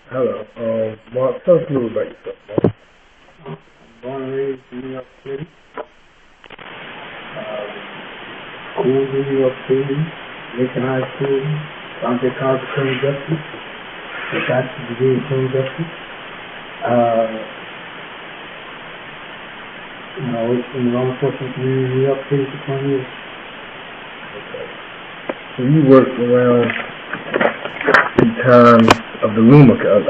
Hello. Mark, tell us a little about yourself, Mark. Born and raised in New York City. School in New York City, Lincoln High School, Dante College of Criminal Justice, a bachelor's degree in criminal justice. I worked in the law enforcement community in New York City for 20 years. Okay. So you worked around the time of the Luma case.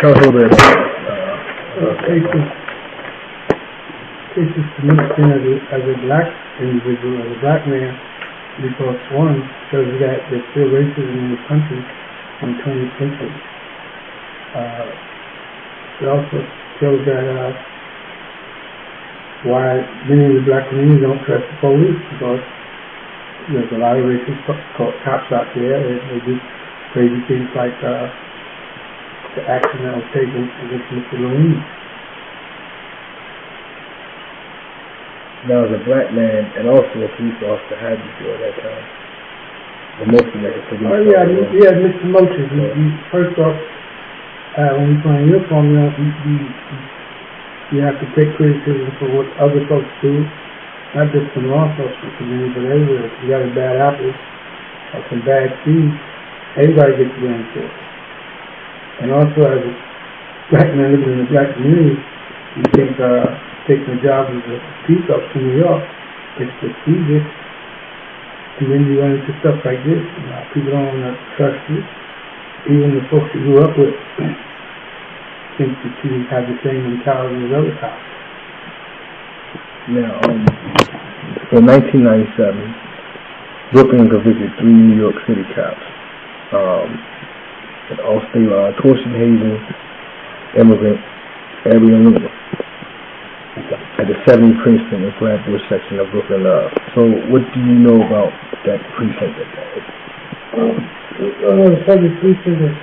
Tell us a little bit about Cases committed as a black individual, as a black man, because one, shows that there's still racism in this country in the 20th century. It also shows that why many of the black communities don't trust the police, because there's a lot of racist cops out there, and they do crazy things like the action that was taken against Mr. Louise. now as a black man and also a police officer, how did you feel at that time? Or mostly like a police officer. Oh yeah, he had mixed emotions. First off, when you put on uniform, you have to take criticism for what other folks do, not just from law enforcement community, but everywhere. If you got a bad apples or some bad seeds, everybody gets blamed for it. And also, as a black man living in the black community, you think taking a job as a peace officer in New York is prestigious, and then you run into stuff like this. People don't want to trust you. Even the folks you grew up with think that you have the same mentality as other cops. Now, in 1997, Brooklyn convicted 3 New York City cops. And all state torsion hazing immigrant Arian Luna at the 70 Princeton and Flatbush section of Brooklyn. So what do you know about that precinct at that? The 70 precinct is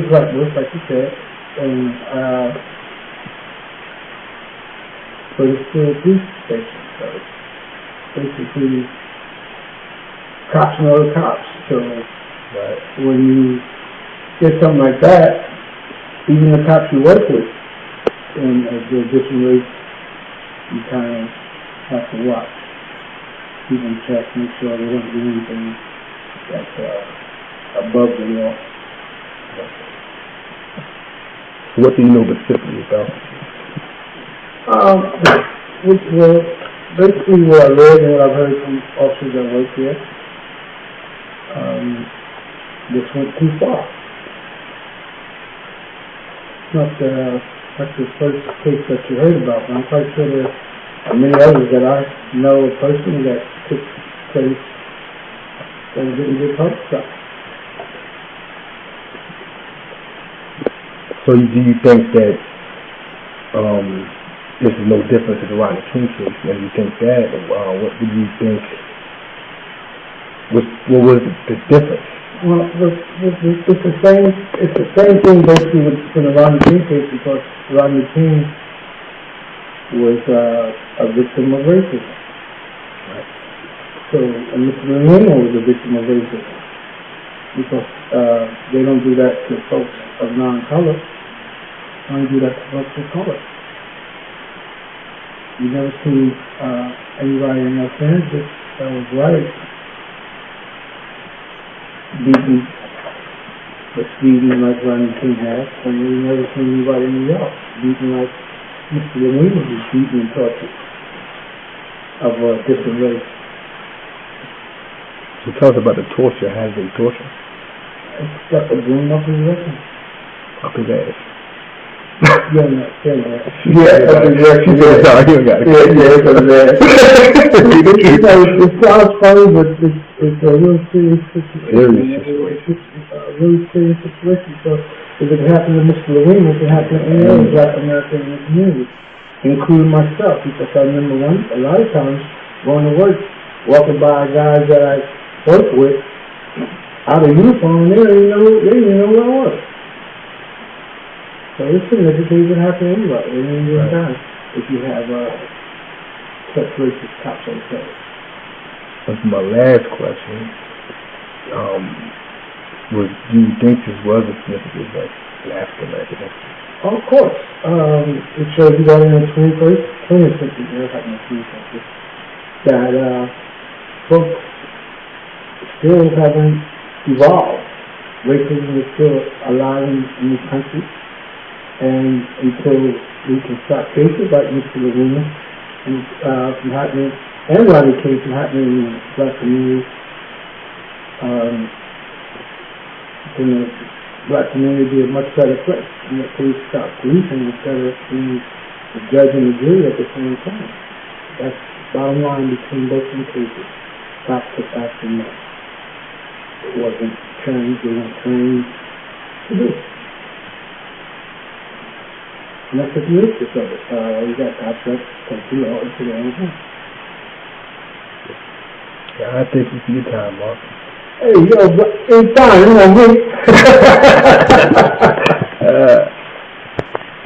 Flatbush, like you said, and but it's still a police station, so it's basically cops and other cops. So when you get something like that, even the cops you work with, and as they're different race, you kind of have to watch, keep in check, make sure they don't do anything that's above the law. So what do you know specifically about? Well, basically where I live and what I've heard from officers that work here, this went too far. It's not the first case that you heard about, but I'm quite sure there are many others that I know personally that took place that didn't get publicized. So do you think that this is no different to the Rodney King case? And you think that, what do you think, what was the difference? Well, it's the same thing basically with the Rodney King case, because Rodney King was a victim of racism. Right. So, and Mr. Luna was a victim of racism, because they don't do that to folks of non-color. They only do that to folks of color. You never see anybody in Los Angeles that was white beaten or speeding like Rodney King has, and you never see anybody in New York beaten like Mr. Louise was beaten and tortured of a different race. So tell us about the torture. How did they torture? It's got the broom up his record. Up his ass. Yeah, up his record. Yeah, it's up his ass. It sounds funny, but it's a real serious situation. It's a really serious situation. So if it happened to Mr. Louise, it could happen to any other Black American in the community, including myself. Because I remember a lot of times going to work, walking by guys that I work with out of uniform, and they didn't even know who I was. So it's significant. It can happen to anybody at any given time if you have such racist cops on the place. And for my last question, Do you think this was a significant event in African American history? Of course. It shows you that in the 20th century, that folks still haven't evolved. Racism is still alive in this country, and until we can stop cases like Mr. Lewin from happening, and Rodney King from happening in the black community, then the black community would be a much better place, and the police stop policing instead of being the judge and the jury at the same time. That's the bottom line between both of the cases. Cops took action now. It wasn't trained, they weren't trained to do. And that's the beauty of it. We got cops that take you out into their own home. Yeah, I thank you for your time, Mark. Hey, yo, it's time, you know me.